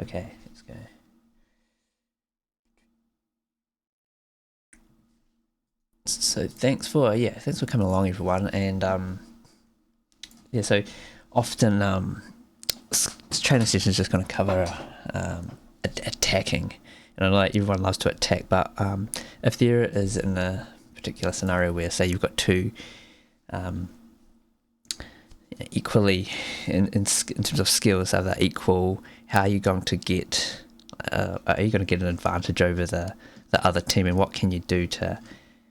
Okay, let's go. So thanks for coming along, everyone. And yeah, so often training sessions just going to cover attacking, and I know like everyone loves to attack, but if there is in a particular scenario where say you've got two um, equally in terms of skills, are they equal? How are you going to get? Are you going to get an advantage over the other team, and what can you do to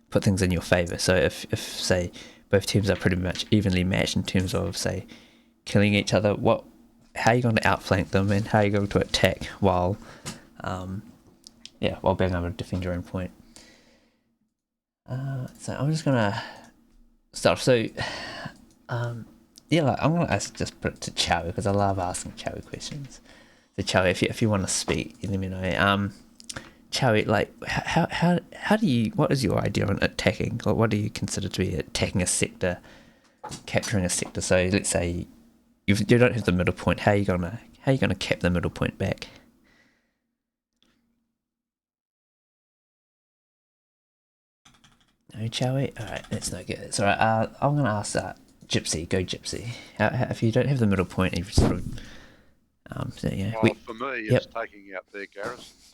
put things in your favor? So if say both teams are pretty much evenly matched in terms of say killing each other, how are you going to outflank them, and how are you going to attack while while being able to defend your own point? So I'm just gonna start. So I'm gonna put it to Chowie because I love asking Chowie questions. So Chowie, if you want to speak, let me know. Chowie, like how do you? What is your idea on attacking? Like, what do you consider to be attacking a sector, capturing a sector? So let's say you don't have the middle point. How are you gonna cap the middle point back? No, Chowie. All right, that's no good. It's all right. I'm gonna ask Gypsy. Go Gypsy. If you don't have the middle point, you sort of so yeah. Well, for me, Yep. it's taking out their garrisons.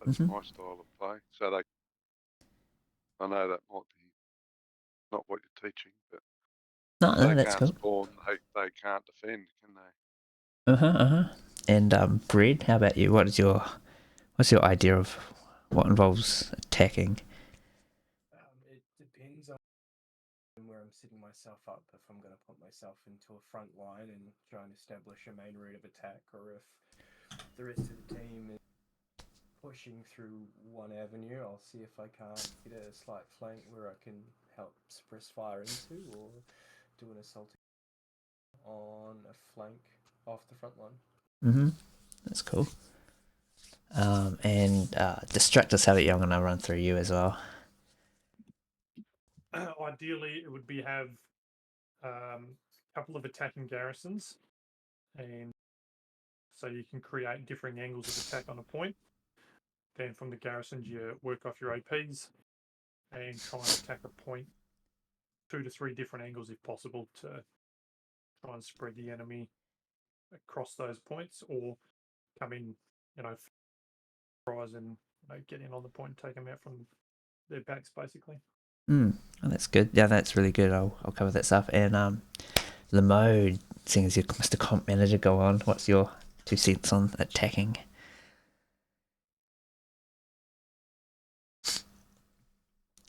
That's Mm-hmm. my style of play. So I know that might be not what you're teaching, but No, if no, they that's can't cool. spawn, they can't defend, can they? Uh-huh. And Breed, how about you? What's your idea of what involves attacking? It depends on where I'm setting myself up. If I'm going to put myself into a front line and try and establish a main route of attack, or if the rest of the team is pushing through one avenue, I'll see if I can't get a slight flank where I can help suppress fire into, or do an assault on a flank off the front line. Mm-hmm. That's cool. And Distractus, how about you? I'm gonna run through you as well. Ideally, it would be have a couple of attacking garrisons, and so you can create differing angles of attack on a point. Then from the garrisons, you work off your APs and try and attack a point 2 to 3 different angles if possible to try and spread the enemy across those points, or come in, surprise and get in on the point and take them out from their backs, basically. Oh, that's good. Yeah, that's really good. I'll cover that stuff. And Lemo, seeing as you're Mr. Comp Manager, go on. What's your 2 cents on attacking?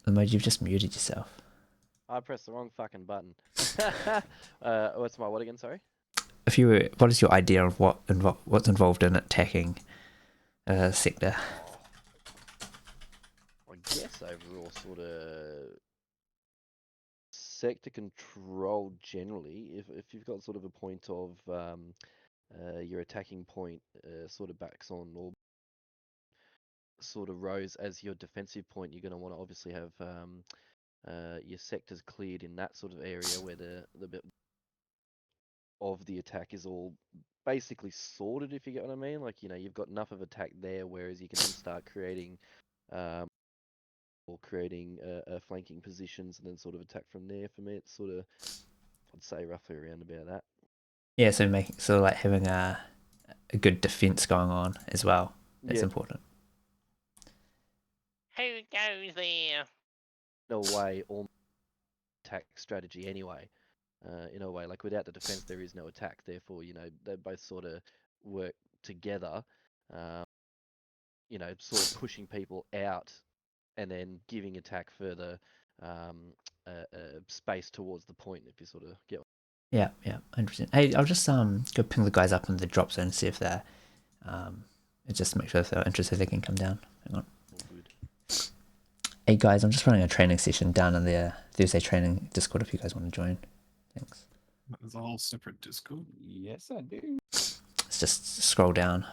Lemo, you've just muted yourself. I pressed the wrong fucking button. What's my what again? Sorry. What is your idea of what's involved in attacking a sector? I guess overall sort of sector control generally. If you've got sort of a point of your attacking point sort of backs on or sort of rows as your defensive point, you're going to want to obviously have your sectors cleared in that sort of area where the bit of the attack is all basically sorted, if you get what I mean. Like, you've got enough of attack there, whereas you can then start creating flanking positions and then sort of attack from there. For me, it's sort of, I'd say roughly around about that. Yeah, so like having a good defense going on as well. That's important. Who goes there? In a way, all attack strategy anyway. In a way, like without the defense, there is no attack. Therefore, they both sort of work together. Sort of pushing people out and then giving attack further space towards the point, if you sort of get. Yeah, 100%. Hey, I'll just go ping the guys up in the drop zone and see if they're just make sure if they're interested they can come down. Hang on. Good. Hey guys, I'm just running a training session down in the Thursday training Discord if you guys want to join. Thanks. There's a whole separate Discord. Yes, I do. Let's just scroll down.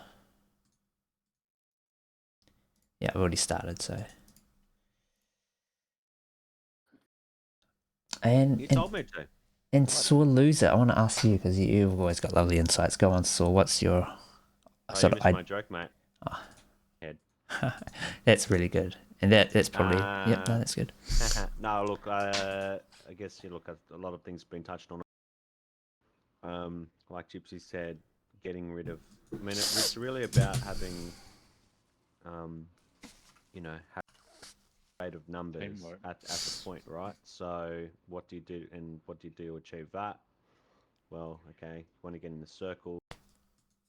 Yeah, I've already started, so. And you told me to. And Saw Loser, I want to ask you because you've always got lovely insights. Go on, Saw. What's your Oh, you missed my joke, mate. That's really good, and that's probably yep. No, that's good. No, look, I guess you look at a lot of things been touched on. Like Gypsy said, getting rid of. I mean, it's really about having, have rate of numbers Teamwork. at the point, right? So what do you do, and what do you do to achieve that? Well, okay, you want to get in the circle,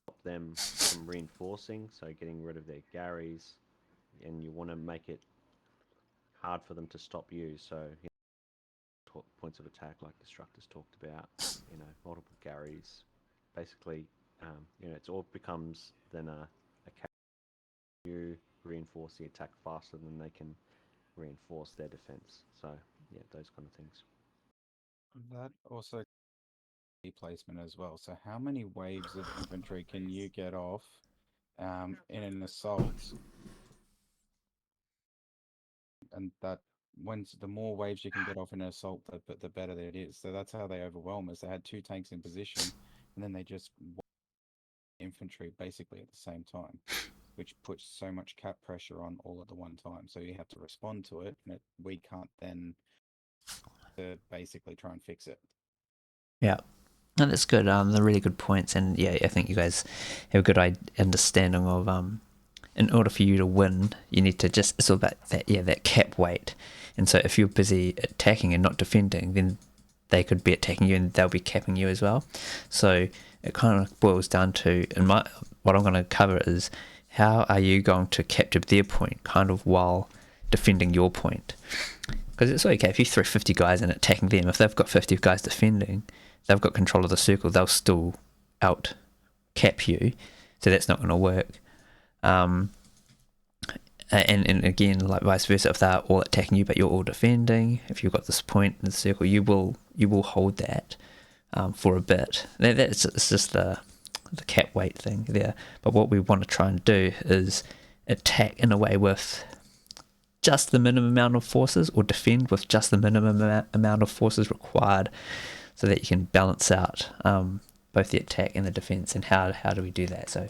stop them from reinforcing, so getting rid of their Garys, and you want to make it hard for them to stop you. So points of attack, like Destructors talked about, multiple Garys. Basically, it all becomes then a you reinforce the attack faster than they can reinforce their defense. So yeah, those kind of things. That also placement as well. So how many waves of infantry can you get off in an assault? And that the more waves you can get off in an assault, the better it is. So that's how they overwhelm us. They had 2 tanks in position, and then they just infantry basically at the same time, which puts so much cap pressure on all at the one time. So you have to respond to it, and we can't then basically try and fix it. Yeah. No, that's good. They're really good points, and yeah, I think you guys have a good understanding of in order for you to win, you need to just, it's all about that cap weight. And so if you're busy attacking and not defending, then they could be attacking you and they'll be capping you as well. So it kind of boils down to, what I'm going to cover is how are you going to capture their point kind of while defending your point. Because it's okay if you throw 50 guys in attacking them, if they've got 50 guys defending, they've got control of the circle, they'll still out cap you. So that's not going to work. And again, like vice versa, if they're all attacking you but you're all defending, if you've got this point in the circle, you will hold that for a bit. It's just the cap weight thing there. But what we want to try and do is attack in a way with just the minimum amount of forces, or defend with just the minimum amount of forces required, so that you can balance out both the attack and the defense. And how do we do that? So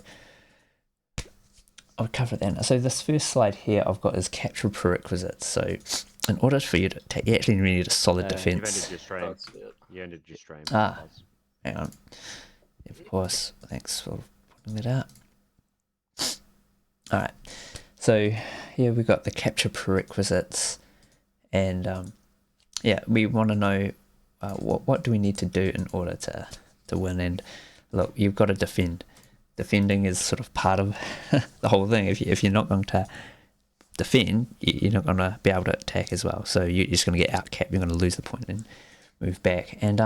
I'll cover that. So this first slide here I've got is capture prerequisites. So in order for you to attack, you actually need a solid defense. You ended your stream. Hang on. Of course. Thanks for putting that out. All right. So here we've got the capture prerequisites, and we want to know what do we need to do in order to win. And look, you've got to defend. Defending is sort of part of the whole thing. If you're not going to defend, you're not going to be able to attack as well. So you're just going to get outcapped. You're going to lose the point and move back. And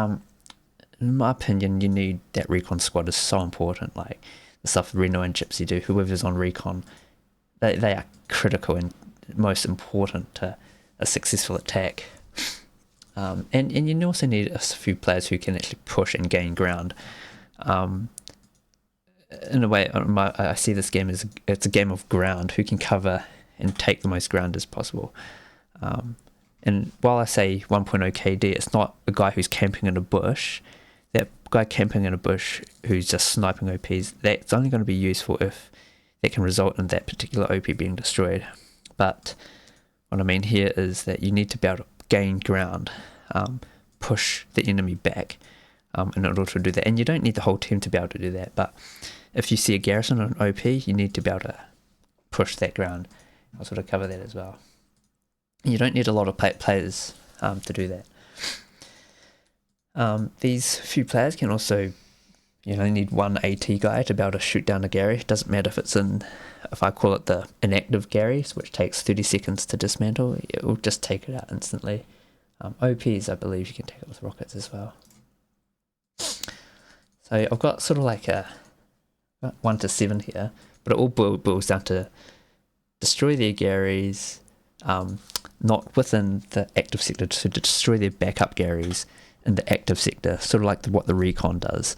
in my opinion, you need that recon squad is so important. Like the stuff Reno and Gypsy do, whoever's on recon, they are critical and most important to a successful attack. And you also need a few players who can actually push and gain ground. In a way, I see this game as it's a game of ground. Who can cover and take the most ground as possible. And while I say 1.0 KD, it's not a guy who's camping in a bush. That guy camping in a bush who's just sniping OPs, that's only going to be useful if that can result in that particular OP being destroyed. But what I mean here is that you need to be able to gain ground, push the enemy back in order to do that. And you don't need the whole team to be able to do that, but if you see a garrison or an OP, you need to be able to push that ground. I'll sort of cover that as well. You don't need a lot of players to do that. These few players can also, need one AT guy to be able to shoot down a Gary. It doesn't matter if I call it the inactive Garys, which takes 30 seconds to dismantle, it will just take it out instantly. OPs, I believe you can take it with rockets as well. So I've got sort of like a 1 to 7 here, but it all boils down to destroy their Garys, not within the active sector, so to destroy their backup Garys in the active sector, sort of like what the recon does.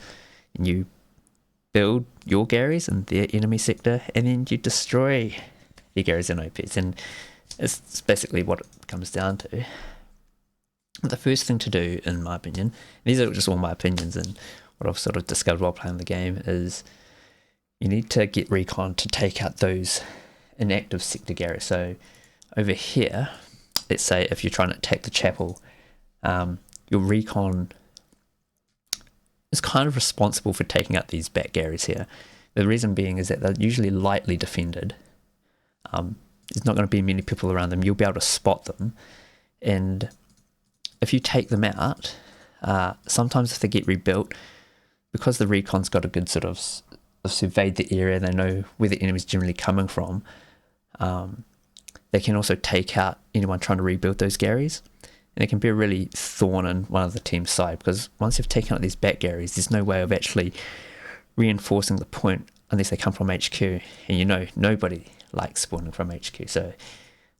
And you build your Garys in their enemy sector, and then you destroy their Garys and OPs, and it's basically what it comes down to. The first thing to do, in my opinion, these are just all my opinions and what I've sort of discovered while playing the game, is you need to get recon to take out those inactive sector Garys. So over here, let's say if you're trying to attack the chapel, your recon is kind of responsible for taking out these back Garys here. The reason being is that they're usually lightly defended. There's not going to be many people around them. You'll be able to spot them, and if you take them out, sometimes if they get rebuilt, because the recon's got a good sort of surveyed the area, they know where the enemy's generally coming from, they can also take out anyone trying to rebuild those Garys. And it can be a really thorn in one of the team's side, because once you've taken out these back Garys, there's no way of actually reinforcing the point unless they come from HQ. And you know, nobody likes spawning from HQ, so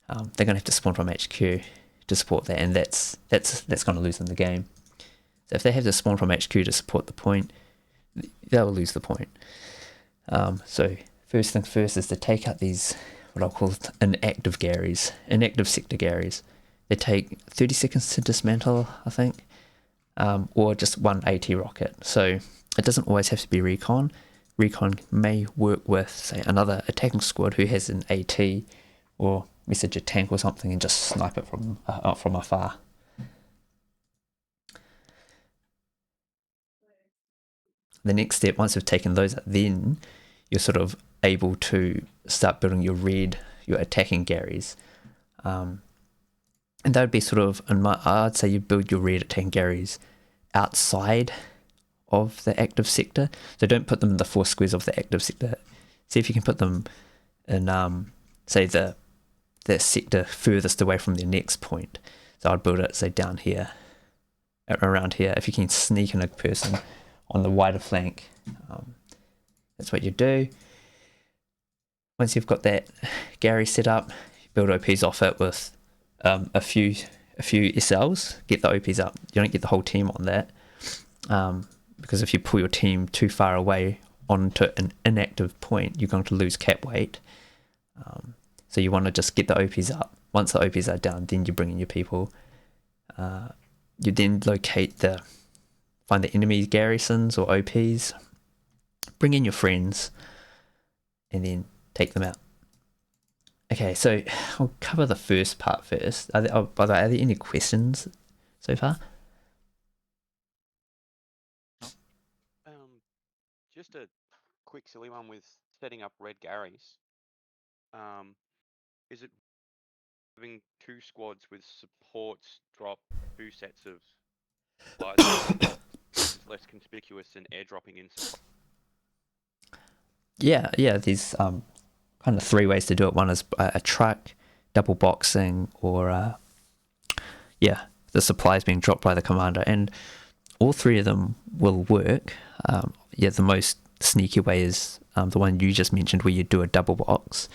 they're going to have to spawn from HQ to support that, and that's going to lose them the game. So if they have to spawn from HQ to support the point, they'll lose the point. So first thing first is to take out these, what I'll call inactive Garys, inactive sector Garys. They take 30 seconds to dismantle, I think, or just one AT rocket. So it doesn't always have to be recon. Recon may work with, say, another attacking squad who has an AT or message a tank or something and just snipe it from afar. The next step, once you've taken those out, then you're sort of able to start building your attacking Garys. And that would be sort of, I'd say you build your red attacking Garys outside of the active sector. So don't put them in the 4 squares of the active sector. See if you can put them in, say, the sector furthest away from their next point. So I'd build it, say, down here, around here. If you can sneak in a person on the wider flank, that's what you do. Once you've got that Gary set up, you build OPs off it with a few SLs, get the OPs up. You don't get the whole team on that, because if you pull your team too far away onto an inactive point, you're going to lose cap weight. So you want to just get the OPs up. Once the OPs are down, then you bring in your people. You then find the enemy garrisons or OPs, bring in your friends, and then take them out. Okay, so I'll cover the first part first. By the way, are there any questions so far? Just a quick silly one with setting up red Garys. Is it having 2 squads with supports drop 2 sets of supplies is less conspicuous than airdropping in supplies? Yeah, there's kind of 3 ways to do it. One is a truck, double boxing, or the supplies being dropped by the commander, and all 3 of them will work. The most sneaky way is the one you just mentioned, where you do a double box.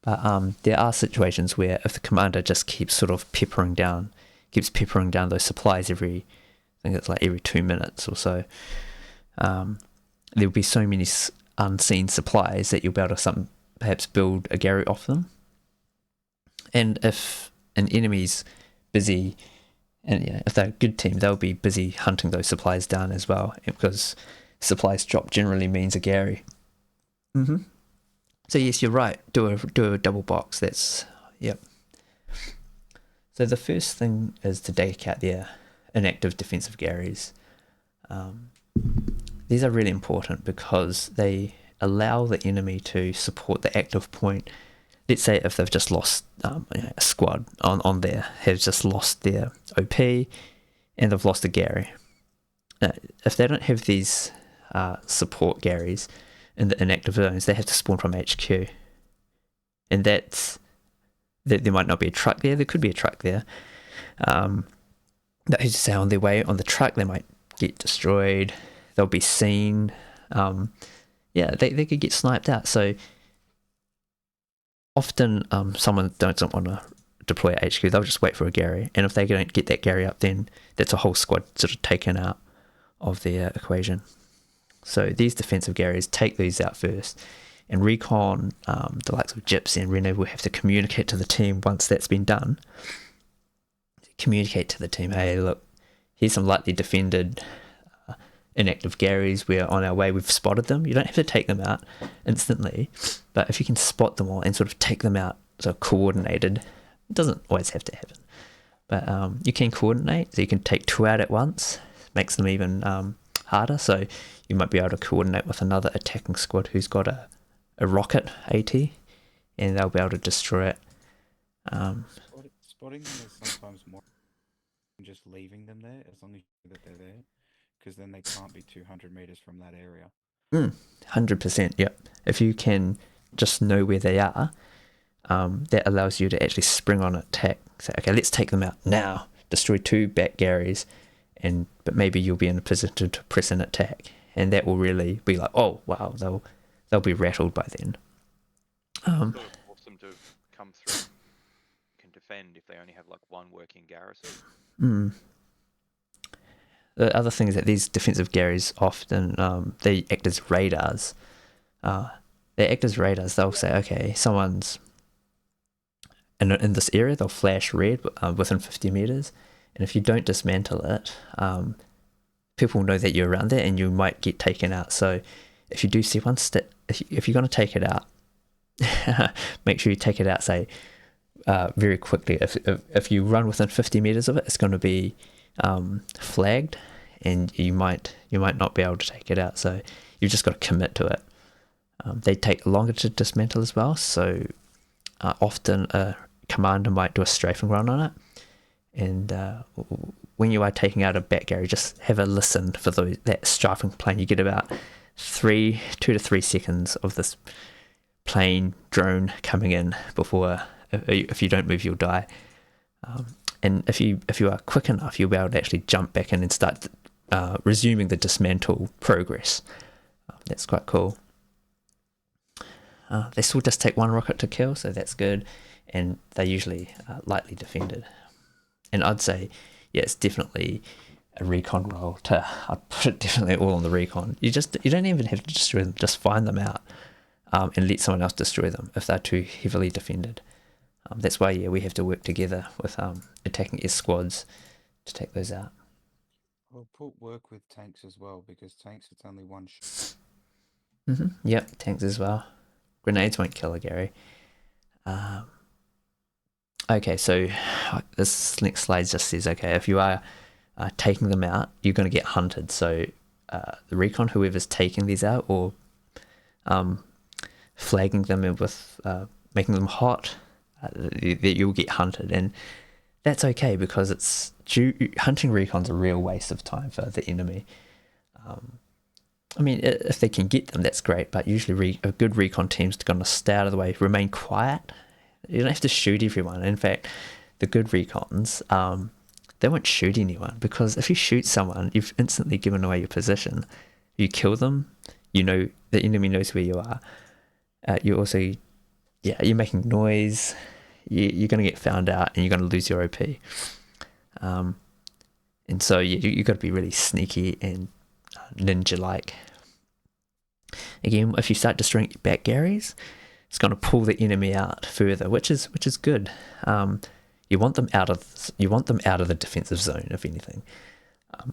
But there are situations where if the commander just keeps sort of peppering down those supplies every 2 minutes or so, there'll be so many unseen supplies that you'll be able to perhaps build a Gary off them. And if an enemy's busy, and if they're a good team, they'll be busy hunting those supplies down as well, because supplies drop generally means a Gary. So yes, you're right. Do a double box. Yep. So the first thing is to take out their inactive defensive Garys. These are really important because they allow the enemy to support the active point. Let's say if they've just lost a squad on there, has just lost their OP, and they've lost a Gary. If they don't have these support Garys in the inactive zones, they have to spawn from HQ. And there might not be a truck there. There could be a truck there. That is to say, on their way on the truck, they might get destroyed. They'll be seen. They could get sniped out. So often someone doesn't want to deploy at HQ. They'll just wait for a Gary. And if they don't get that Gary up, then that's a whole squad sort of taken out of the equation. So these defensive Garys, take these out first. And recon, the likes of Gypsy and Reno will have to communicate to the team once that's been done. Communicate to the team, hey, look, here's some lightly defended inactive Garys where on our way we've spotted them. You don't have to take them out instantly, but if you can spot them all and sort of take them out so coordinated, it doesn't always have to happen. But you can coordinate, so you can take 2 out at once, makes them even harder. So you might be able to coordinate with another attacking squad who's got a rocket AT, and they'll be able to destroy it. Spotting them is sometimes more than just leaving them there, as long as you know that they're there, because then they can't be 200 meters from that area. 100%, yep. If you can just know where they are, that allows you to actually spring on an attack. Say, okay, let's take them out now. Destroy 2 back Garys, but maybe you'll be in a position to press an attack, and that will really be like, oh wow, they'll be rattled by then. Sort of force them to come through, can defend if they only have like 1 working garrison. The other thing is that these defensive Garys often they act as radars. They act as radars. They'll say, okay, someone's in this area. They'll flash red within 50 meters, and if you don't dismantle it, people know that you're around there, and you might get taken out. So if you do see one, if you're going to take it out, make sure you take it out, say, very quickly. If you run within 50 meters of it, it's going to be flagged, and you might not be able to take it out. So you've just got to commit to it. They take longer to dismantle as well, so often a commander might do a strafing run on it. And when you are taking out a back Gary, just have a listen for that strafing plane. You get about 2 to 3 seconds of this plane drone coming in before, if you don't move, you'll die. And if you are quick enough, you'll be able to actually jump back in and start resuming the dismantle progress. That's quite cool. They still just take 1 rocket to kill, so that's good, and they're usually lightly defended. And I'd say, yeah, it's definitely a recon role. I'd put it definitely all on the recon. You don't even have to destroy them; just find them out and let someone else destroy them if they're too heavily defended. That's why, yeah, we have to work together with attacking S squads to take those out. Well, work with tanks as well, because tanks it's only 1 shot. Yep, tanks as well. Grenades won't kill a Gary. Okay, so this next slide just says, okay, if you are taking them out, you're going to get hunted. So the recon, whoever's taking these out, or flagging them with making them hot, you'll get hunted. And that's okay, because hunting recon's a real waste of time for the enemy. I mean, if they can get them, that's great, but usually a good recon team's going to stay out of the way, remain quiet. You don't have to shoot everyone. In fact, the good recons, they won't shoot anyone, because if you shoot someone, you've instantly given away your position. You kill them, you know the enemy knows where you are. You also, you're making noise. You're going to get found out, and you're going to lose your OP. And so you got to be really sneaky and ninja-like. Again, if you start destroying your back Garys, it's going to pull the enemy out further, which is good. You want them out of the defensive zone, if anything.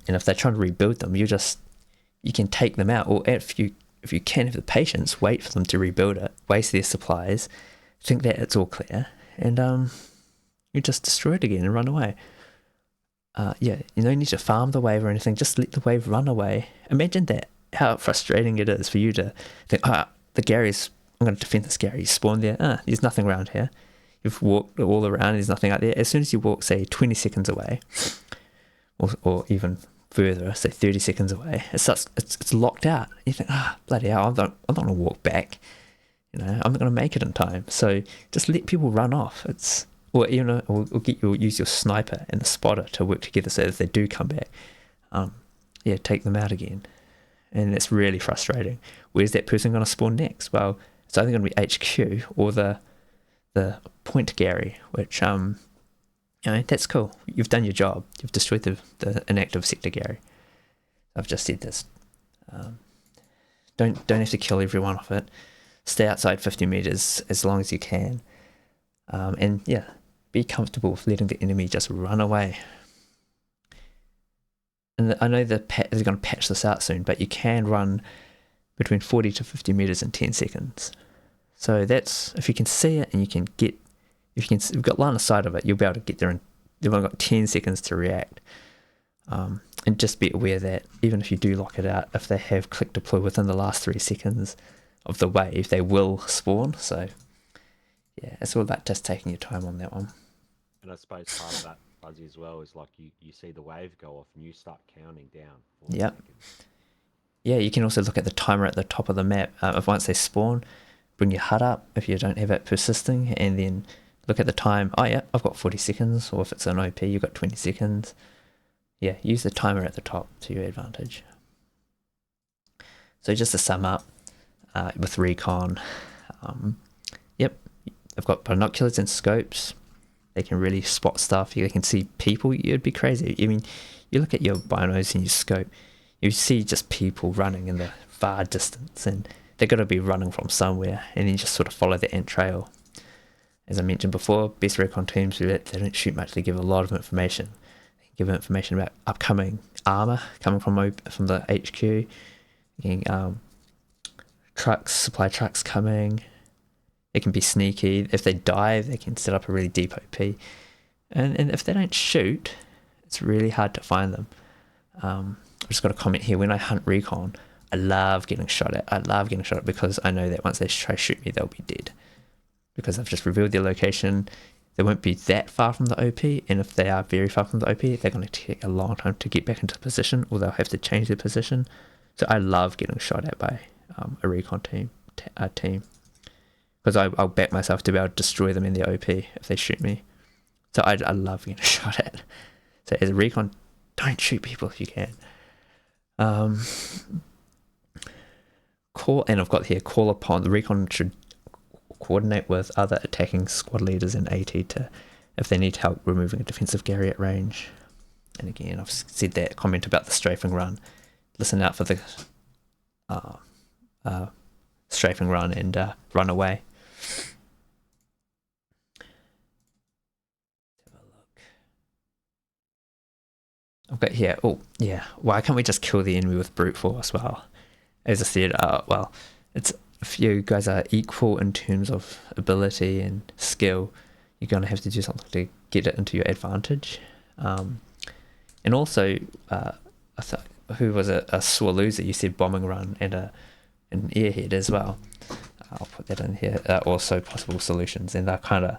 And if they're trying to rebuild them, you can take them out, or if you can have the patience, wait for them to rebuild it, waste their supplies, think that it's all clear, and you just destroy it again and run away. You don't need to farm the wave or anything, just let the wave run away. Imagine that, how frustrating it is for you to think, the Garys, I'm going to defend this Gary. You spawn there, there's nothing around here. You've walked all around, there's nothing out there. As soon as you walk, say, 20 seconds away, or even further, say 30 seconds away, it's locked out. You think, bloody hell, I'm not going to walk back. I'm not going to make it in time. So just let people run off. Or use your sniper and the spotter to work together, so that if they do come back, take them out again. And it's really frustrating. Where's that person going to spawn next? Well, it's either going to be HQ or the point Gary, which that's cool. You've done your job. You've destroyed the inactive sector Gary. I've just said this. Don't have to kill everyone off it. Stay outside 50 meters as long as you can, and be comfortable with letting the enemy just run away. and I know they're going to patch this out soon, but you can run between 40 to 50 meters in 10 seconds. So that's, if you can see it and you can get, if you can, you've got line of sight of it, you'll be able to get there in, you've only got 10 seconds to react. And just be aware that even if you do lock it out, if they have click deploy within the last 3 seconds of the wave, they will spawn. So yeah, it's all about just taking your time on that one. And I suppose part of that, Fuzzy, as well, is like you see the wave go off and you start counting down. 4 Yep. seconds. Yeah, you can also look at the timer at the top of the map. If once they spawn, bring your HUD up if you don't have it persisting, and then look at the time. Oh yeah, I've got 40 seconds, or if it's an OP, you've got 20 seconds. Yeah, use the timer at the top to your advantage. So just to sum up, with Recon, yep, they've got binoculars and scopes. They can really spot stuff. They can see people. You'd be crazy. I mean, you look at your binos and your scope, you see just people running in the far distance, and they're going to be running from somewhere, and then just sort of follow the ant trail. As I mentioned before, best Recon teams, they don't shoot much. They give a lot of information. They give information about upcoming armor coming from the HQ, getting, trucks, supply trucks coming. It can be sneaky. If they dive, they can set up a really deep OP. And if they don't shoot, it's really hard to find them. I've just got a comment here. When I hunt Recon, I love getting shot at. I love getting shot at because I know that once they try to shoot me, they'll be dead. Because I've just revealed their location. They won't be that far from the OP, and if they are very far from the OP, they're going to take a long time to get back into position, or they'll have to change their position. So I love getting shot at by a Recon team. Because I'll back myself to be able to destroy them in the OP if they shoot me. So I love getting shot at. So as a Recon, don't shoot people if you can. And I've got here, call upon, the Recon should coordinate with other attacking squad leaders in AT to, if they need help removing a defensive Gary at range. And again, I've said that comment about the strafing run. Listen out for the strafing run and run away. Have a look. I've got here, oh yeah, why can't we just kill the enemy with brute force? Well, as I said, well, it's, if you guys are equal in terms of ability and skill, you're going to have to do something to get it into your advantage. And also, I thought, who was a sore loser? You said bombing run and an airhead as well. I'll put that in here. Also possible solutions, and they're kind of,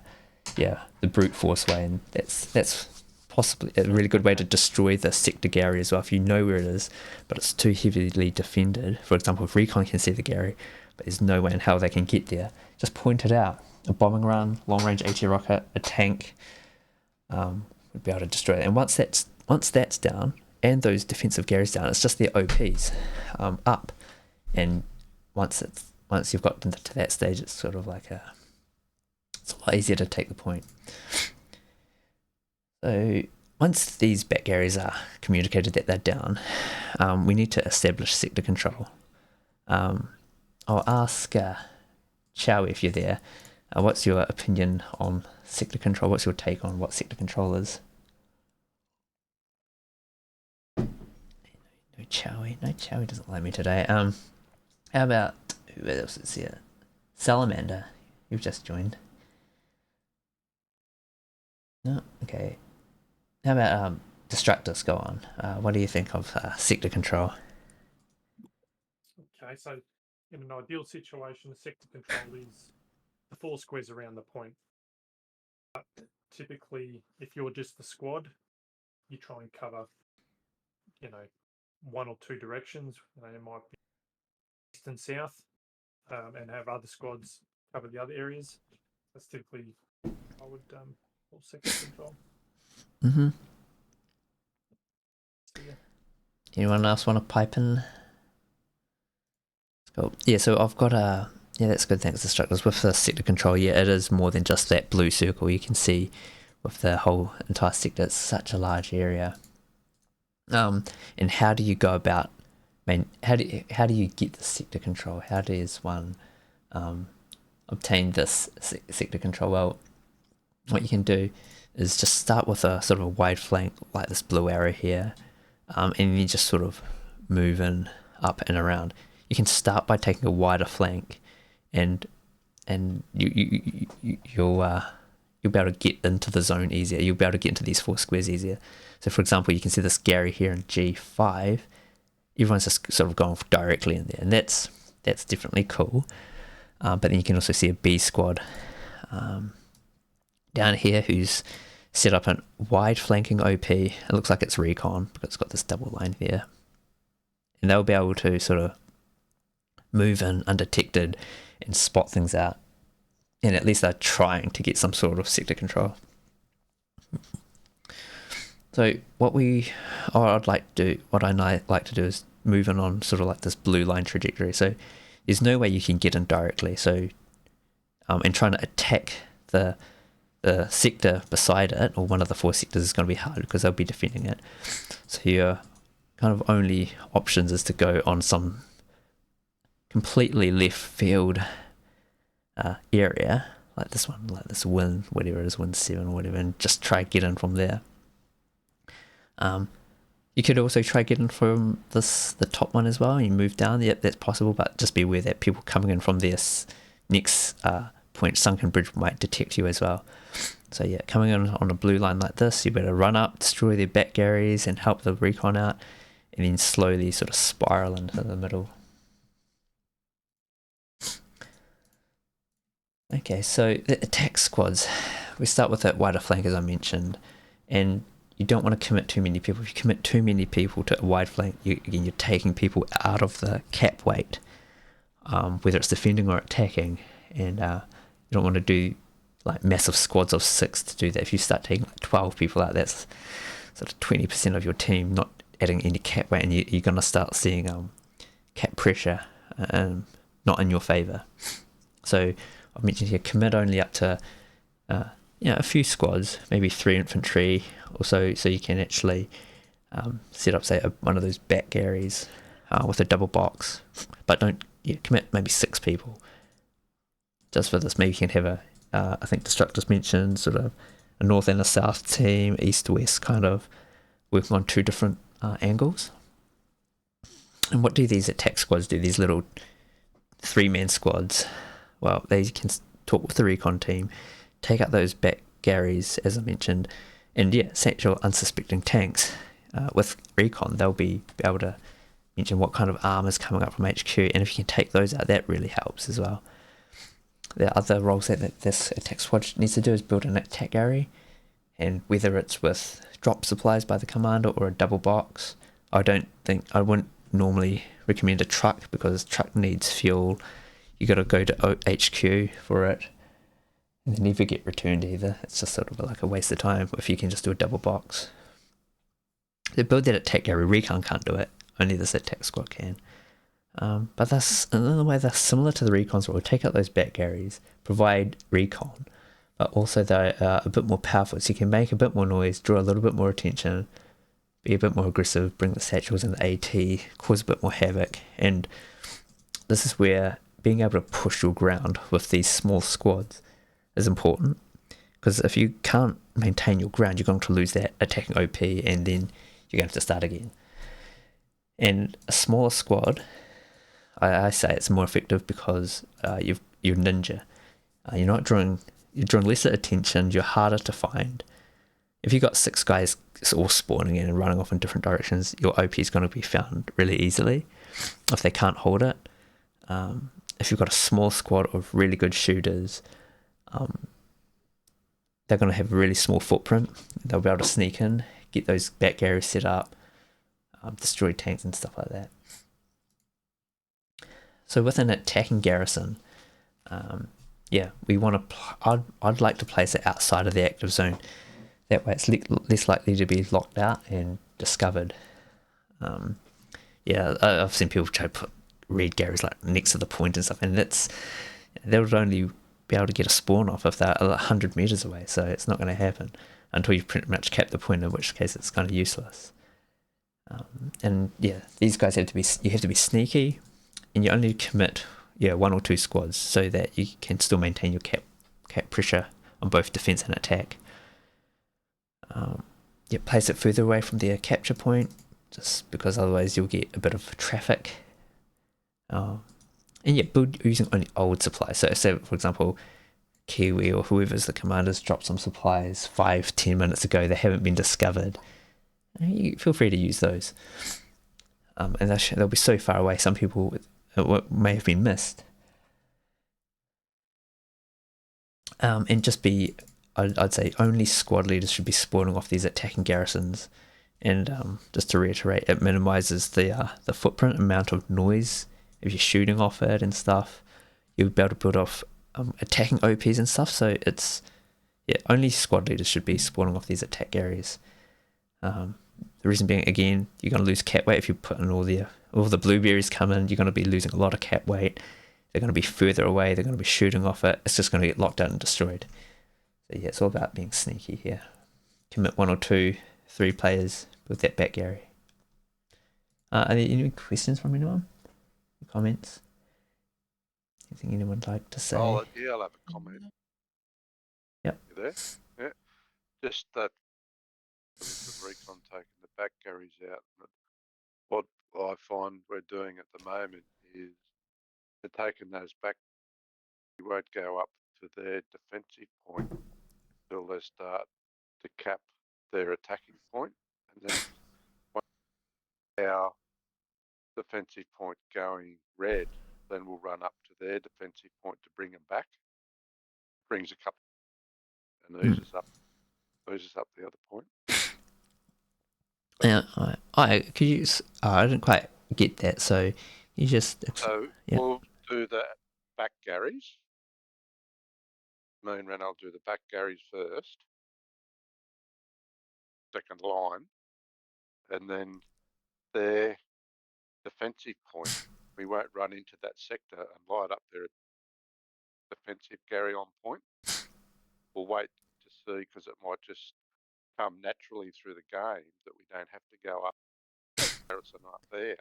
yeah, the brute force way, and that's possibly a really good way to destroy the sector Gary as well. If you know where it is, but it's too heavily defended. For example, if Recon can see the Gary, but there's no way in hell they can get there, just point it out. A bombing run, long range AT rocket, a tank would be able to destroy it. And once that's down, and those defensive Garys down, it's just their OPs up. And once you've got to that stage, it's sort of like it's a lot easier to take the point. So once these bat Garys are communicated that they're down, we need to establish sector control. I'll ask Chowie if you're there. What's your opinion on sector control? What's your take on what sector control is? No Chowie doesn't like me today. How about, who else is here? Salamander, you've just joined. No, okay. How about Destructus? Go on. What do you think of sector control? Okay, so in an ideal situation, the sector control is the 4 squares around the point. But typically, if you're just the squad, you try and cover, 1 or 2 directions. It might be east and south, and have other squads cover the other areas. That's typically I would call sector control. Mm-hmm. So, yeah. Anyone else want to pipe in? Cool. Yeah, so I've got yeah, that's good. Thanks, Destructors. With the sector control, yeah, it is more than just that blue circle. You can see with the whole entire sector, it's such a large area. And how do you go about? How do you get the sector control? How does one obtain this sector control? Well, what you can do is just start with a sort of a wide flank like this blue arrow here. and then just sort of move in, up and around. You can start by taking a wider flank, and you'll be able to get into the zone easier. You'll be able to get into these 4 squares easier. So for example, you can see this Gary here in G5. Everyone's just sort of going directly in there, and that's definitely cool. But then you can also see a B squad down here who's set up a wide flanking OP. It looks like it's recon because it's got this double line there, and they'll be able to sort of move in undetected and spot things out, and at least they're trying to get some sort of sector control. So what I like to do is move in on sort of like this blue line trajectory. So there's no way you can get in directly. So and trying to attack the sector beside it, or one of the 4 sectors, is going to be hard because they'll be defending it. So your kind of only options is to go on some completely left field area, like this one, like this win, whatever it is, win 7 or whatever, and just try to get in from there. You could also try getting from the top one as well. You move down, yep, that's possible, but just be aware that people coming in from this next point, Sunken Bridge, might detect you as well. So yeah, coming in on a blue line like this, you better run up, destroy their back Garys and help the recon out, and then slowly sort of spiral into the middle. Okay, so the attack squads, we start with that wider flank as I mentioned, and you don't want to commit too many people. If you commit too many people to a wide flank, you're taking people out of the cap weight, whether it's defending or attacking, and you don't want to do like massive squads of 6 to do that. If you start taking like 12 people out, that's sort of 20% of your team not adding any cap weight, and you're going to start seeing cap pressure not in your favour. So I've mentioned here, commit only up to a few squads, maybe 3 infantry or so you can actually set up, say, one of those back Garys with a double box, but don't commit maybe 6 people. Just for this, maybe you can have I think Destructors mentioned sort of a north and a south team, east-west, kind of working on 2 different angles. And what do these attack squads do? These little 3-man squads, well, they can talk with the recon team, take out those back Garys, as I mentioned, and yeah, satchel unsuspecting tanks. With recon, they'll be able to mention what kind of armor is coming up from HQ, and if you can take those out, that really helps as well. The other roles that this attack squad needs to do is build an attack Gary, and whether it's with drop supplies by the commander or a double box, I wouldn't normally recommend a truck, because truck needs fuel. You got to go to HQ for it, and they never get returned either. It's just sort of like a waste of time if you can just do a double box. They build that attack Gary. Recon can't do it, only this attack squad can. But that's another way they're similar to the recons, where we'll take out those back Garys, provide recon, but also they're a bit more powerful, so you can make a bit more noise, draw a little bit more attention, be a bit more aggressive, bring the satchels and the AT, cause a bit more havoc. And this is where being able to push your ground with these small squads is important, because if you can't maintain your ground, you're going to lose that attacking OP, and then you're going to have to start again. And a smaller squad, I say it's more effective because you're ninja. You're drawing lesser attention. You're harder to find. If you've got 6 guys all spawning in and running off in different directions, your OP is going to be found really easily if they can't hold it. If you've got a small squad of really good shooters, they're going to have a really small footprint. They'll be able to sneak in, get those back Garys set up, destroy tanks and stuff like that. So with an attacking garrison, we want to. I'd like to place it outside of the active zone. That way, it's less likely to be locked out and discovered. I've seen people try to put red Garys like next to the point and stuff, and they would only be able to get a spawn off if they're 100 meters away. So it's not going to happen until you've pretty much capped the point, in which case it's kind of useless. These guys have to be sneaky. And you only commit 1 or 2 squads so that you can still maintain your cap pressure on both defense and attack. Place it further away from their capture point. just because otherwise you'll get a bit of traffic. And yeah, build using only old supplies. So say, for example, Kiwi or whoever's the commanders dropped some supplies 5-10 minutes ago, they haven't been discovered. You feel free to use those. And they'll be so far away, some people may have been missed. And just be, I'd say only squad leaders should be spawning off these attacking garrisons. And just to reiterate, it minimizes the footprint amount of noise if you're shooting off it and stuff. You'll be able to build off attacking OPs and stuff. So it's only squad leaders should be spawning off these attack areas. The reason being, again, you're going to lose cap weight if you put in all the blueberries come in. You're going to be losing a lot of cap weight. They're going to be further away. They're going to be shooting off it. It's just going to get locked out and destroyed. So yeah, it's all about being sneaky here. Commit 1 or 2, 3 players with that back area. Are there any questions from anyone? Comments? Anything anyone would like to say? I'll have a comment. Yep. You there? Yeah. Just that with the recon taking the back carries out. What I find we're doing at the moment is they're taking those back. You won't go up to their defensive point until they start to cap their attacking point, and then our defensive point going red, then we'll run up to their defensive point to bring them back. Brings a couple and eases up the other point. Yeah, I didn't quite get that. So you just We'll do the back Garys. Me and Ren will do the back Garys first, second line, and then their defensive point. We won't run into that sector and light up their defensive Gary on point. We'll wait to see, because it might just come naturally through the game that we don't have to go up Garrison up there.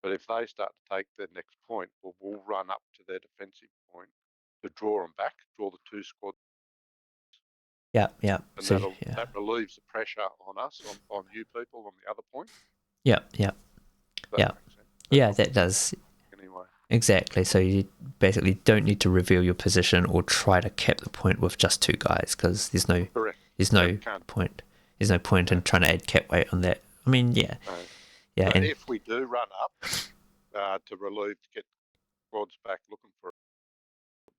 But if they start to take their next point, we'll run up to their defensive point to draw them back, draw the 2 squads. Yeah. And So that relieves the pressure on us, on you people on the other point. yeah. That Yeah. makes sense. Yeah, that does. Anyway. Exactly. So you basically don't need to reveal your position or try to cap the point with just 2 guys, because there's no Correct. point. There's no point in trying to add cap weight on that. I mean, yeah. Yeah. But And if we do run up to get squads back looking for it,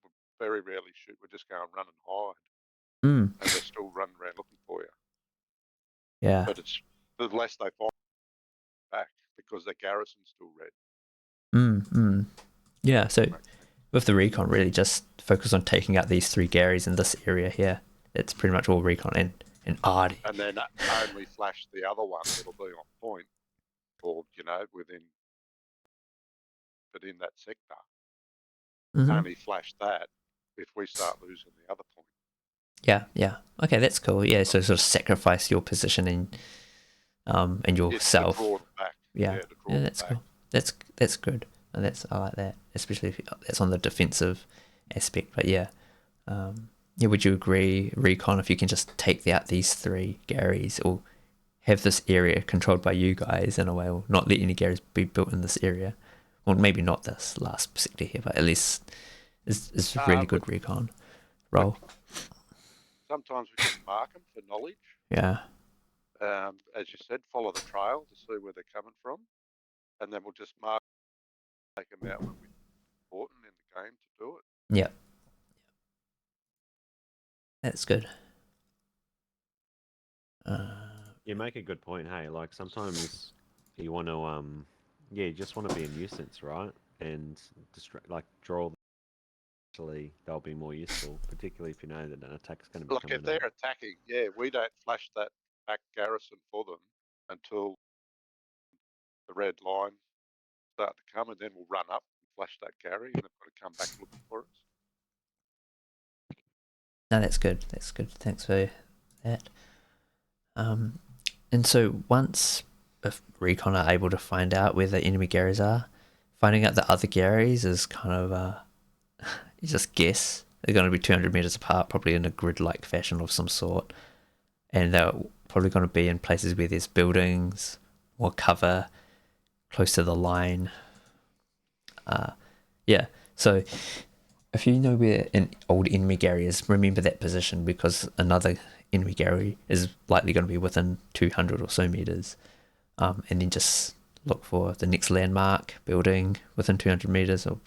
we very rarely shoot. We're just going to run and hide, and they're still running around looking for you. yeah. But it's the less they find back, because the garrison's still red. Yeah, so with the recon, really just focus on taking out these 3 Garys in this area here. It's pretty much all recon and Ardy. And then only flash the other one that'll be on point, or within that sector. Only flash that if we start losing the other point. Yeah. Okay, that's cool. Yeah, so sort of sacrifice your position and yourself. To draw them back. Yeah, to draw them that's back. cool. That's good. And I like that, especially if that's on the defensive aspect. But yeah, would you agree, Recon, if you can just take out these 3 Garys, or have this area controlled by you guys in a way, or not let any Garys be built in this area? Well, maybe not this last sector here, but at least it's a really good Recon role. Sometimes we just mark them for knowledge. Yeah. As you said, follow the trail to see where they're coming from, and then we'll just take them out when we're important in the game to do it. Yeah. That's good. You make a good point. Hey, like sometimes you want to, you just want to be a nuisance, right? And draw. Actually, they'll be more useful, particularly if you know that an attack's going to be Look, coming if they're attacking, we don't flash that back garrison for them until the red line start to come, and then we'll run up and flash that Gary, and they've got to come back looking for us. No, that's good. That's good. Thanks for that. And so once if Recon are able to find out where the enemy Garys are, finding out the other Garys is kind of you just guess. They're going to be 200 meters apart, probably in a grid-like fashion of some sort, and they're probably going to be in places where there's buildings, or cover close to the line. Yeah, so if you know where an old enemy Gary is, remember that position, because another enemy Gary is likely going to be within 200 or so meters. And then just look for the next landmark building within 200 meters, or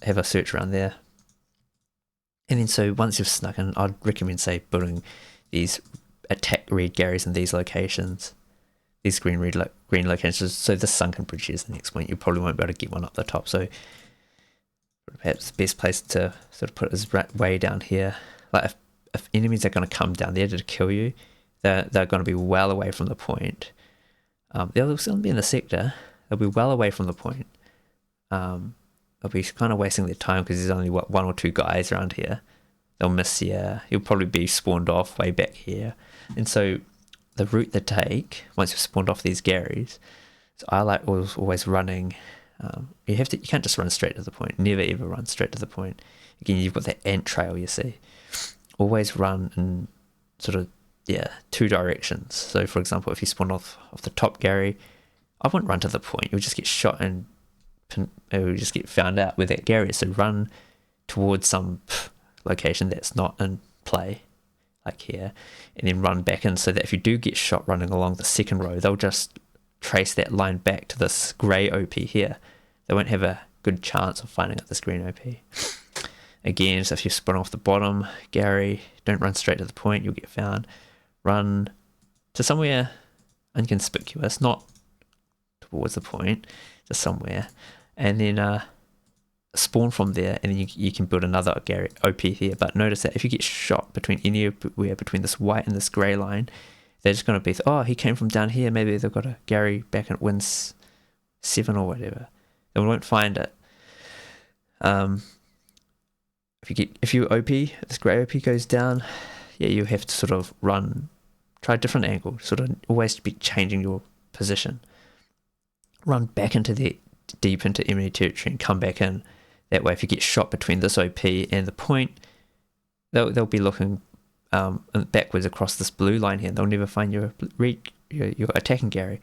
have a search around there. And then so once you've snuck in, I'd recommend, say, building these attack red Garys in these locations, these green locations. So the sunken bridge is the next point. You probably won't be able to get one up the top. So perhaps the best place to sort of put it is right way down here. Like if enemies are going to come down there to kill you, they're going to be well away from the point. They'll still be in the sector. They'll be well away from the point. They'll be kind of wasting their time because there's only one or two guys around here. They'll miss you. You'll probably be spawned off way back here. And so the route they take, once you've spawned off these Garys, so I like always running. You can't just run straight to the point. Never ever run straight to the point. Again, you've got that ant trail, you see. Always run in sort of, two directions. So for example, if you spawn off the top Gary, I wouldn't run to the point. You'll just get shot and you'll just get found out where that Gary is. So run towards some location that's not in play, like here, and then run back in, so that if you do get shot running along the second row, they'll just trace that line back to this grey OP here. They won't have a good chance of finding out this green OP. Again, so if you spawn off the bottom Gary, don't run straight to the point, you'll get found. Run to somewhere inconspicuous, not towards the point, just somewhere, and then spawn from there, and then you can build another Gary OP here. But notice that if you get shot anywhere between this white and this grey line, they're just going to be, oh, he came from down here, maybe they've got a Gary back at wins 7 or whatever. They won't find it. If you OP, this grey OP goes down, you have to sort of try a different angle, sort of always be changing your position. Run back deep into enemy territory and come back in. That way, if you get shot between this OP and the point, they'll be looking backwards across this blue line here. They'll never find your attacking Gary.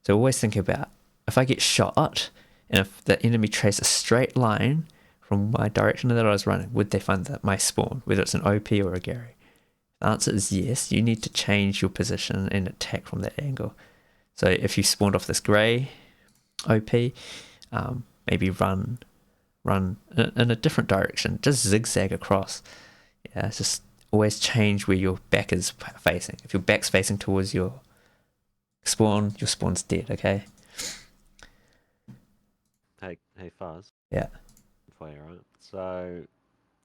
So always think about, if I get shot, and if the enemy trace a straight line from my direction that I was running, would they find my spawn, whether it's an OP or a Gary? The answer is yes. You need to change your position and attack from that angle. So if you spawned off this grey OP, maybe run in a different direction, just zigzag across. Just always change where your back is facing. If your back's facing towards your spawn's dead, okay? Hey Fuzz. Yeah. For you, right? So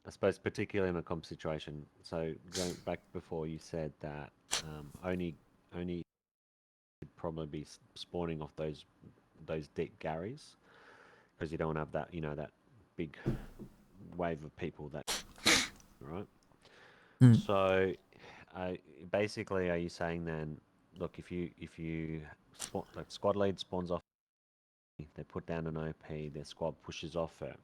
I suppose particularly in a comp situation, so going back before, you said that only you'd probably be spawning off those deep Garys, because you don't have that, that big wave of people that, right? So basically, are you saying then, look, if you spawn, like squad lead spawns off, they put down an OP, their squad pushes off it.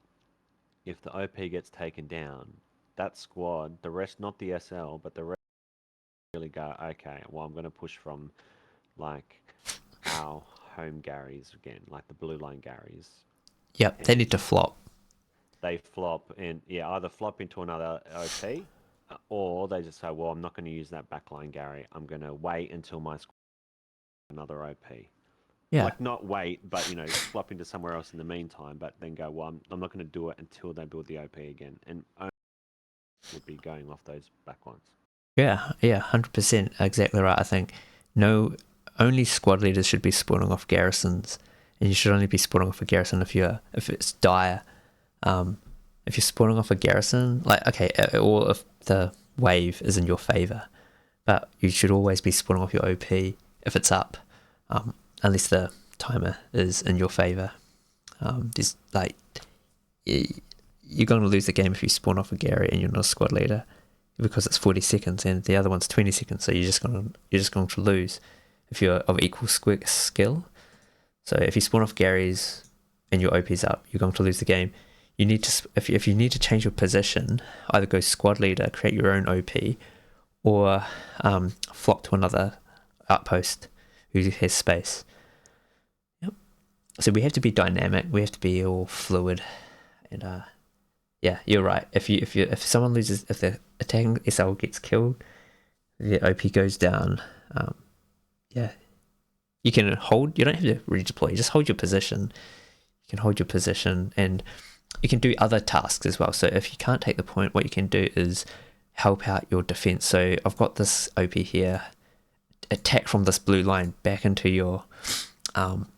If the OP gets taken down, that squad, the rest, not the SL, but the rest really go, okay, well, I'm going to push from like our home Garys again, like the blue line Garys. Yep, they need to flop. They flop and either flop into another OP, or they just say, well, I'm not going to use that backline Gary. I'm going to wait until my squad another OP. Yeah. Like not wait, but flop into somewhere else in the meantime, but then go, well, I'm not going to do it until they build the OP again, and only would be going off those back ones. Yeah, 100%, exactly right. I think only squad leaders should be spawning off garrisons, and you should only be spawning off a garrison if it's dire. If you're spawning off a garrison, or if the wave is in your favor, but you should always be spawning off your OP if it's up. Unless the timer is in your favor. You're going to lose the game if you spawn off a Gary and you're not a squad leader, because it's 40 seconds and the other one's 20 seconds. So you're just going to lose if you're of equal skill. So if you spawn off Garys and your OP's up, you're going to lose the game. You need to, if you need to change your position, either go squad leader, create your own OP, or flop to another outpost who has space. Yep. So we have to be dynamic. We have to be all fluid, and yeah, you're right. If someone loses, if the attacking SL gets killed, the OP goes down. Yeah, you can hold. You don't have to redeploy. You just hold your position. You can hold your position, and you can do other tasks as well. So if you can't take the point, what you can do is help out your defense. So I've got this OP here. Attack from this blue line back into your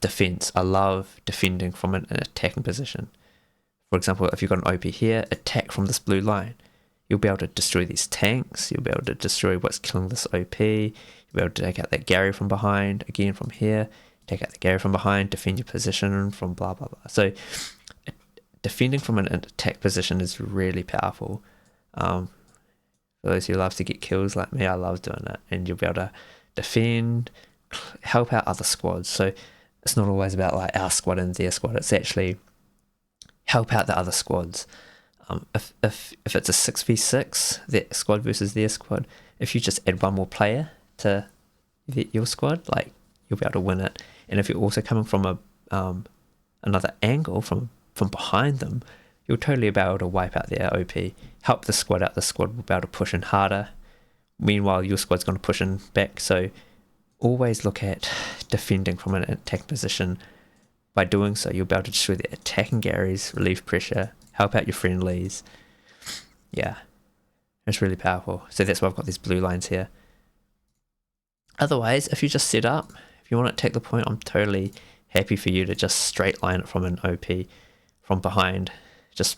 defense. I love defending from an attacking position. For example, if you've got an OP here, attack from this blue line. You'll be able to destroy these tanks. You'll be able to destroy what's killing this OP. You'll be able to take out that Gary from behind. Again, from here, take out the Gary from behind, defend your position from blah, blah, blah. So defending from an attack position is really powerful. For those who love to get kills like me, I love doing it. And you'll be able to defend, help out other squads. So it's not always about like our squad and their squad. It's actually help out the other squads. If it's a 6v6, their squad versus their squad, if you just add one more player to your squad, like you'll be able to win it. And if you're also coming from a another angle from behind them, you'll totally be able to wipe out their OP, help the squad out. The squad will be able to push in harder. Meanwhile, your squad's going to push in back. So always look at defending from an attack position. By doing so, you'll be able to destroy the attacking Garys, relieve pressure, help out your friendlies. Yeah, it's really powerful. So that's why I've got these blue lines here. Otherwise, if you just set up, if you want to take the point, I'm totally happy for you to just straight line it from an OP from behind. Just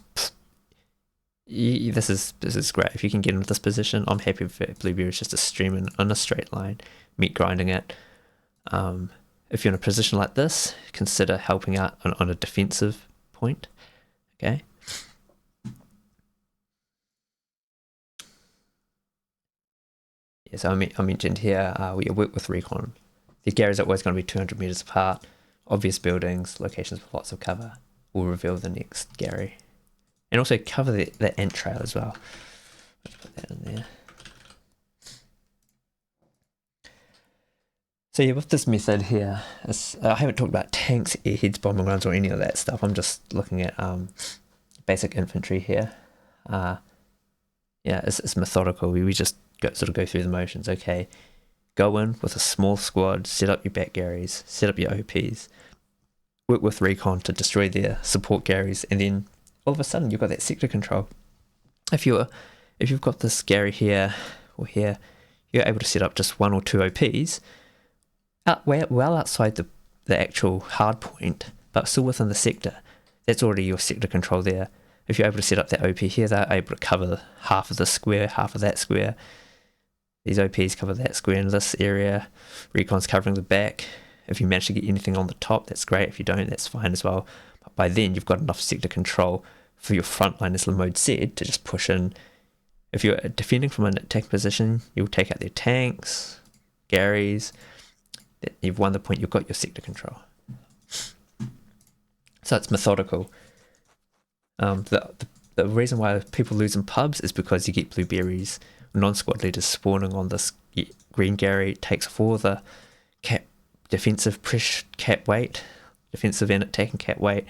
this is great. If you can get into this position, I'm happy for Blueberries just to stream in a straight line, meat grinding it. If you're in a position like this, consider helping out on a defensive point. Okay. Yeah, so I mentioned here we work with recon. The Garys are always going to be 200 meters apart. Obvious buildings, locations with lots of cover will reveal the next Gary. And also cover the ant trail as well. Let's put that in there. So yeah, with this method here, I haven't talked about tanks, airheads, bombing runs, or any of that stuff. I'm just looking at basic infantry here. Yeah, it's methodical. We just sort of go through the motions. Okay, go in with a small squad, set up your back Garys, set up your OPs, work with recon to destroy their support Garys, and then all of a sudden you've got that sector control. If you've got this Gary here or here, you're able to set up just one or two OPs well outside the actual hard point, but still within the sector. That's already your sector control there. If you're able to set up that OP here, they're able to cover half of the square, half of that square. These OPs cover that square in this area. Recon's covering the back. If you manage to get anything on the top, that's great. If you don't, that's fine as well. But by then, you've got enough sector control for your front line, as Lamode said, to just push in. If you're defending from an attack position, you'll take out their tanks, Garys. You've won the point, you've got your sector control. So it's methodical. The reason why people lose in pubs is because you get blueberries, non-squad leaders spawning on this green Gary, takes all the defensive push cap weight, defensive and attacking cap weight.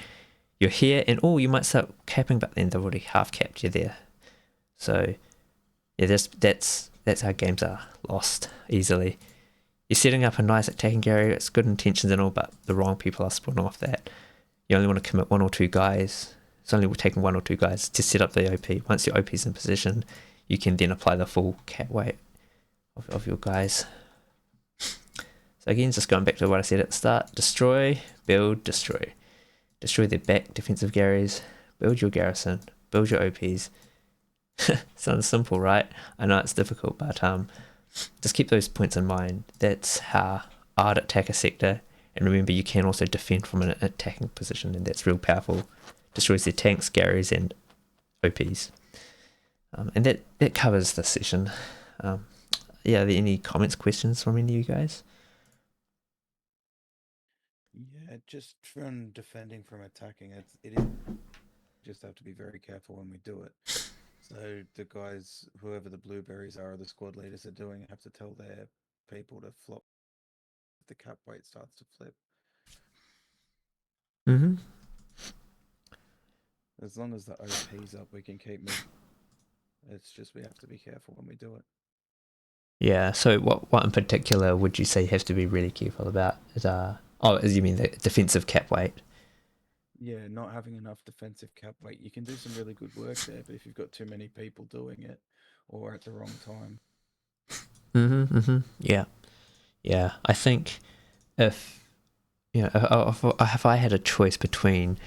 You're here and you might start capping, but then they've already half capped you there. So yeah, that's how games are lost easily. You're setting up a nice attacking Gary, it's good intentions and all, but the wrong people are spawning off that. You only want to commit one or two guys. It's only taking one or two guys to set up the OP. Once your OP is in position, you can then apply the full cap weight of your guys. So again, just going back to what I said at the start, destroy, build, destroy. Destroy their back defensive Garys, build your garrison, build your OPs. Sounds simple, right? I know it's difficult, but just keep those points in mind. That's how I'd attack a sector. And remember, you can also defend from an attacking position, and that's real powerful. Destroys their tanks, Garys, and OPs. And that covers this session. Yeah, are there any comments, questions from any of you guys? Yeah, just from defending from attacking, it is just have to be very careful when we do it. So the guys, whoever the blueberries are, the squad leaders are doing, have to tell their people to flop the cap weight starts to flip. Mm-hmm. As long as the OP's up, we can keep moving. It's just we have to be careful when we do it. Yeah. So what in particular would you say you have to be really careful about? As you mean the defensive cap weight? Yeah, not having enough defensive cap weight. You can do some really good work there, but if you've got too many people doing it or at the wrong time. Mm-hmm. Mm-hmm. Yeah. Yeah. I think if if I had a choice between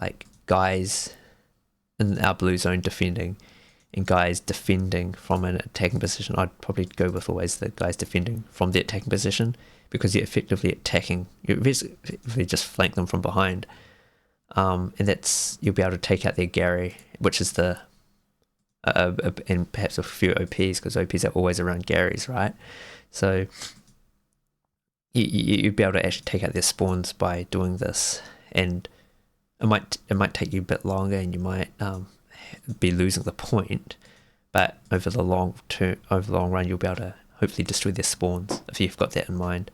like guys in our blue zone defending and guys defending from an attacking position, I'd probably go with always the guys defending from the attacking position, because you're effectively attacking, you effectively just flank them from behind, and that's, you'll be able to take out their Gary, which is the and perhaps a few OPs, because OPs are always around Garys, right? So you'd be able to actually take out their spawns by doing this, and it might take you a bit longer, and you might be losing the point, but over the long run, you'll be able to hopefully destroy their spawns if you've got that in mind.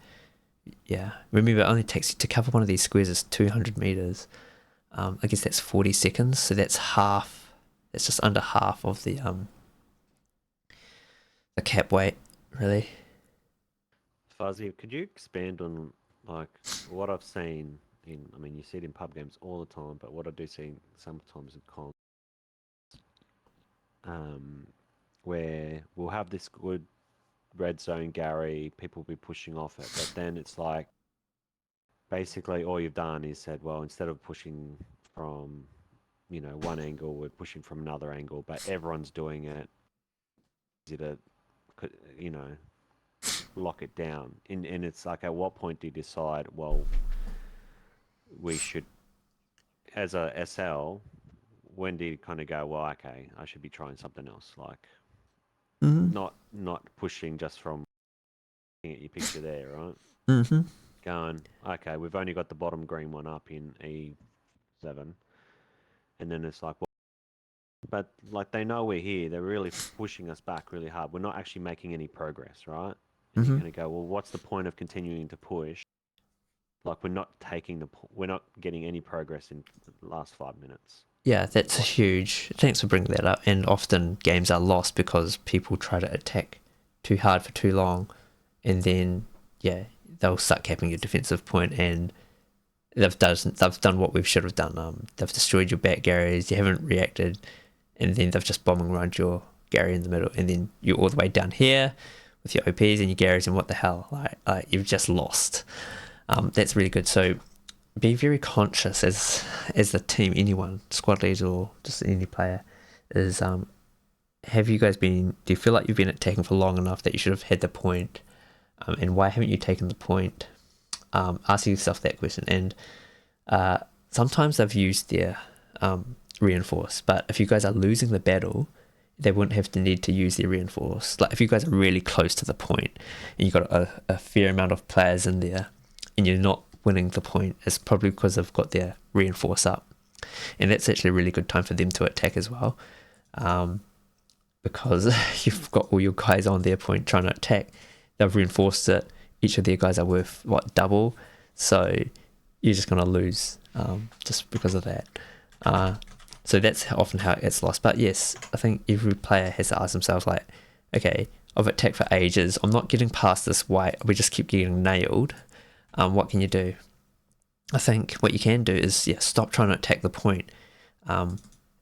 Yeah, remember, it only takes you to cover one of these squares is 200 meters. I guess that's 40 seconds, so that's half. That's just under half of the cap weight, really. Fuzzy, could you expand on like what I've seen in? I mean, you see it in pub games all the time, but what I do see sometimes in comp, where we'll have this good red zone Gary, people will be pushing off it, but then it's like basically all you've done is said, well, instead of pushing from one angle, we're pushing from another angle, but everyone's doing it. Easy to lock it down, and it's like, at what point do you decide, well, we should, as a SL, when do you kind of go, well, okay, I should be trying something else, like not pushing just from looking at your picture there, right? Mm-hmm. Going, okay, we've only got the bottom green one up in E7, and then it's like, well, but like they know we're here, they're really pushing us back really hard, we're not actually making any progress, right? And you're gonna go, well, what's the point of continuing to push? Like we're not getting any progress in the last 5 minutes. Yeah, that's huge. Thanks for bringing that up. And often games are lost because people try to attack too hard for too long, and then they'll start capping your defensive point, and they've done what we should have done. They've destroyed your back Garys, you haven't reacted, and then they've just bombing around your Gary in the middle, and then you're all the way down here with your OPs and your Garys, and what the hell, like you've just lost. That's really good. So be very conscious as the team, anyone, squad leader or just any player, is do you feel like you've been attacking for long enough that you should have had the point, and why haven't you taken the point? Ask yourself that question. And sometimes they've used their reinforce, but if you guys are losing the battle, they wouldn't have the need to use their reinforce. Like if you guys are really close to the point and you've got a fair amount of players in there and you're not winning the point, it's probably because they've got their reinforce up, and that's actually a really good time for them to attack as well, because you've got all your guys on their point trying to attack. They've reinforced it, each of their guys are worth double, so you're just going to lose just because of that. So that's often how it gets lost. But yes, I think every player has to ask themselves, like, okay, I've attacked for ages, I'm not getting past this white, we just keep getting nailed. What can you do? I think what you can do is stop trying to attack the point.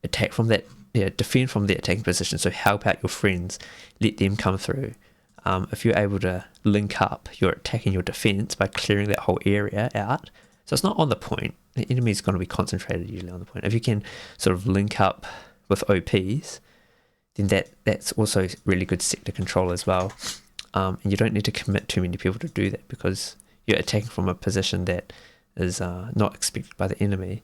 Attack from that, defend from the attacking position. So help out your friends, let them come through. If you're able to link up your attack and your defense by clearing that whole area out, so it's not on the point. The enemy is going to be concentrated usually on the point. If you can sort of link up with OPs, then that's also really good sector control as well. And you don't need to commit too many people to do that, because you're attacking from a position that is not expected by the enemy.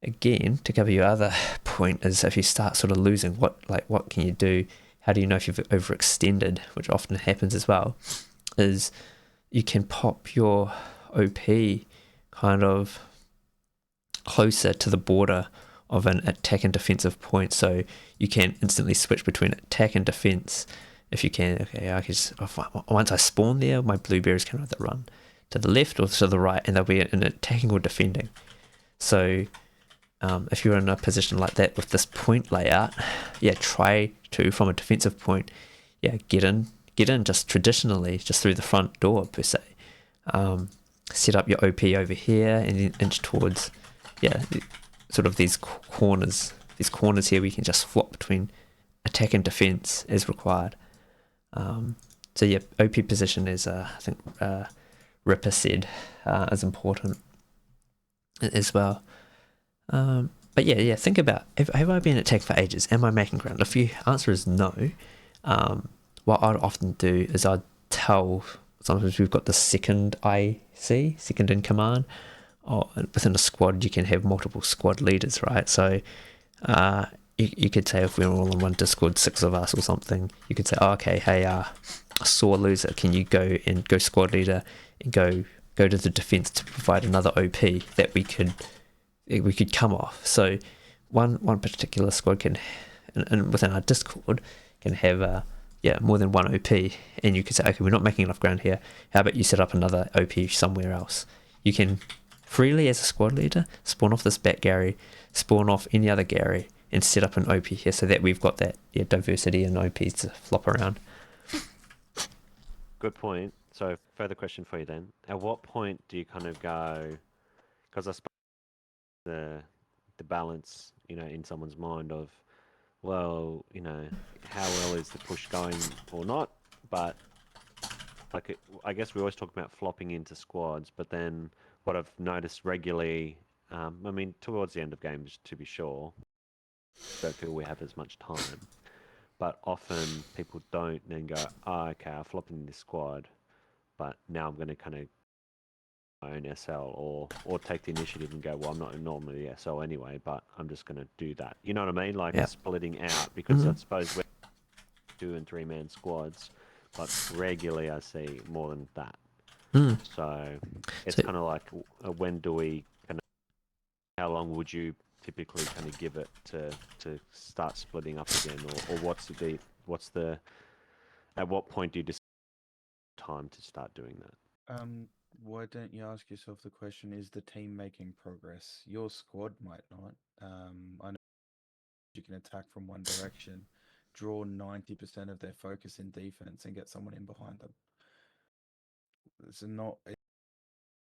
Again, to cover your other point, is if you start sort of losing, what can you do? How do you know if you've overextended, which often happens as well, is you can pop your OP kind of closer to the border of an attack and defensive point, so you can instantly switch between attack and defense if you can. Okay, I can just, once I spawn there, my blueberries can either run to the left or to the right, and they'll be in attacking or defending. So if you're in a position like that with this point layout, yeah, try to, from a defensive point, yeah, get in just traditionally, just through the front door per se. Set up your OP over here and then inch towards, yeah, sort of these corners here where you can just flop between attack and defense as required. So yeah, OP position is, I think Ripper said, is important as well. But yeah, think about, have I been attacked for ages? Am I making ground? If your answer is no, what I'd often do is I'd tell, sometimes we've got the second IC, second in command, or within a squad you can have multiple squad leaders, right? So you could say, if we're all in one Discord, 6 of us or something, you could say, oh, okay, hey, Sore Loser, can you go squad leader and go to the defense to provide another OP that we could come off. So one particular squad can, and within our Discord, can have more than one OP, and you could say, okay, we're not making enough ground here, how about you set up another OP somewhere else? You can freely, as a squad leader, spawn off this back Gary, spawn off any other Gary, and set up an OP here, so that we've got that diversity in OPs to flop around. Good point. So further question for you then. At what point do you kind of go, because I suppose the balance, in someone's mind of, well, how well is the push going or not? But I guess we always talk about flopping into squads, but then what I've noticed regularly, towards the end of games, to be sure, don't feel we have as much time, but often people don't then go, oh, okay, I'll flop in this squad, but now I'm going to kind of my own SL or take the initiative and go, well, I'm not normally the SL anyway, but I'm just going to do that. You know what I mean? Like splitting out, because I suppose we're 2- and 3-man squads, but regularly I see more than that. So it's kind of like, when do we how long would you typically kind of give it to start splitting up again, or what's the at what point do you decide time to start doing that? Why don't you ask yourself the question, is the team making progress? Your squad might not. I know you can attack from one direction, draw 90% of their focus in defense and get someone in behind them. It's not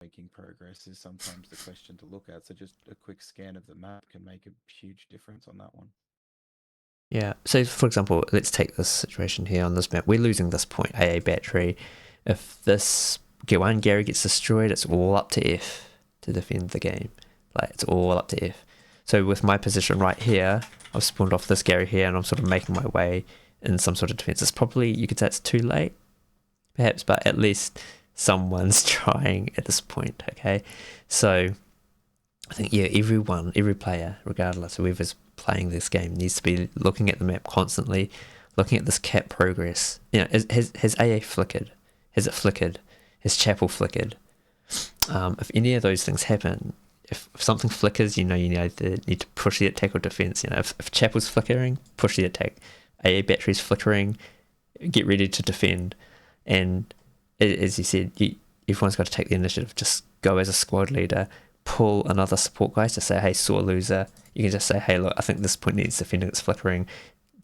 making progress is sometimes the question to look at. So just a quick scan of the map can make a huge difference on that one. Yeah, so for example, let's take this situation here on this map. We're losing this point, AA battery. If this one Gary gets destroyed, it's all up to F to defend the game. Like, it's all up to F. So with my position right here, I've spawned off this Gary here, and I'm sort of making my way in some sort of defense. It's probably, you could say it's too late, perhaps, but at least someone's trying at this point, okay? So I think, every player, regardless of whoever's playing this game, needs to be looking at the map constantly, looking at this cap progress. Has AA flickered? Has it flickered? Has Chapel flickered? If any of those things happen, if something flickers, you need to push the attack or defense. If Chapel's flickering, push the attack. AA battery's flickering, get ready to defend. And as you said, everyone's got to take the initiative. Just go as a squad leader, pull another support guy to say, hey, Sore Loser. You can just say, hey, look, I think this point needs defending, it's flickering.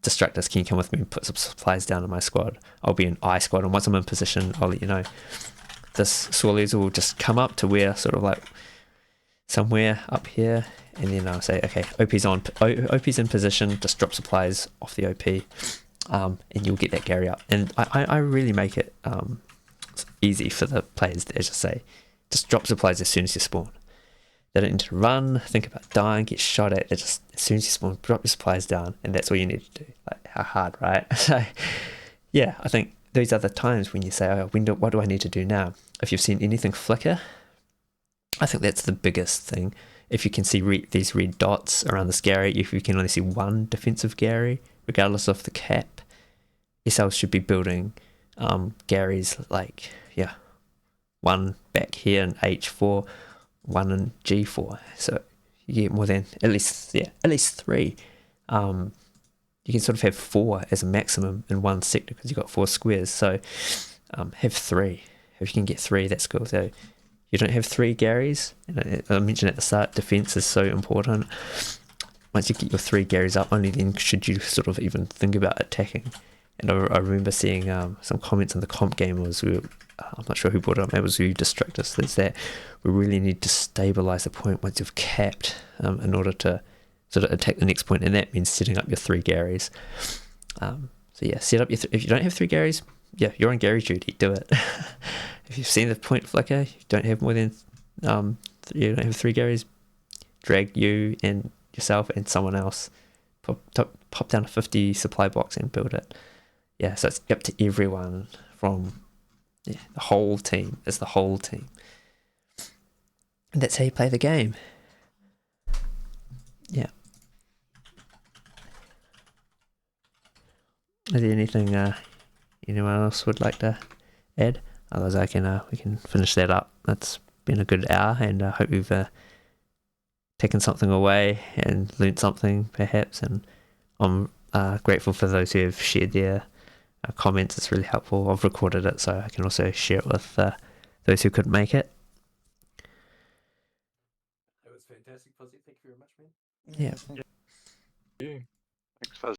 Distractors, can you come with me and put some supplies down in my squad? I'll be in I squad, and once I'm in position, I'll let you know. This Sore Loser will just come up to where, sort of like somewhere up here, and then I'll say, okay, OP's in position, just drop supplies off the OP, and you'll get that Gary up. And I really make it easy for the players to just say, just drop supplies as soon as you spawn. They don't need to run, think about dying, get shot at. They just, as soon as you spawn, drop your supplies down, and that's all you need to do. Like, how hard, right? So, yeah, I think those are the times when you say, oh, what do I need to do now? If you've seen anything flicker, I think that's the biggest thing. If you can see these red dots around this Gary, if you can only see one defensive Gary, regardless of the cap, SLs should be building Garys like, one back here in H4, one in G4. So you get more than at least 3. You you can sort of have 4 as a maximum in one sector because you've got 4 squares. So have 3. If you can get 3, that's cool. So you don't have 3 Garys. And I mentioned at the start, defense is so important. Once you get your 3 Garys up, only then should you sort of even think about attacking. And I remember seeing some comments in the comp game was, I'm not sure who brought it up, it was who distracted us, is that we really need to stabilize the point once you've capped in order to sort of attack the next point, and that means setting up your 3 Garys. So yeah, set up your if you don't have 3 Garys, yeah, you're on Gary duty, do it. If you've seen the point flicker, you don't have more than you don't have 3 Garys, drag you and yourself and someone else, pop down a 50 supply box and build it. Yeah, so it's up to everyone from the whole team. It's the whole team. And that's how you play the game. Yeah. Is there anything anyone else would like to add? Otherwise, we can finish that up. That's been a good hour, and I hope you've taken something away and learnt something, perhaps. And I'm grateful for those who have shared their comments. It's really helpful. I've recorded it, so I can also share it with those who couldn't make it. It was fantastic, Fuzzy. Thank you very much, man. Yeah. Thanks, Fuzz.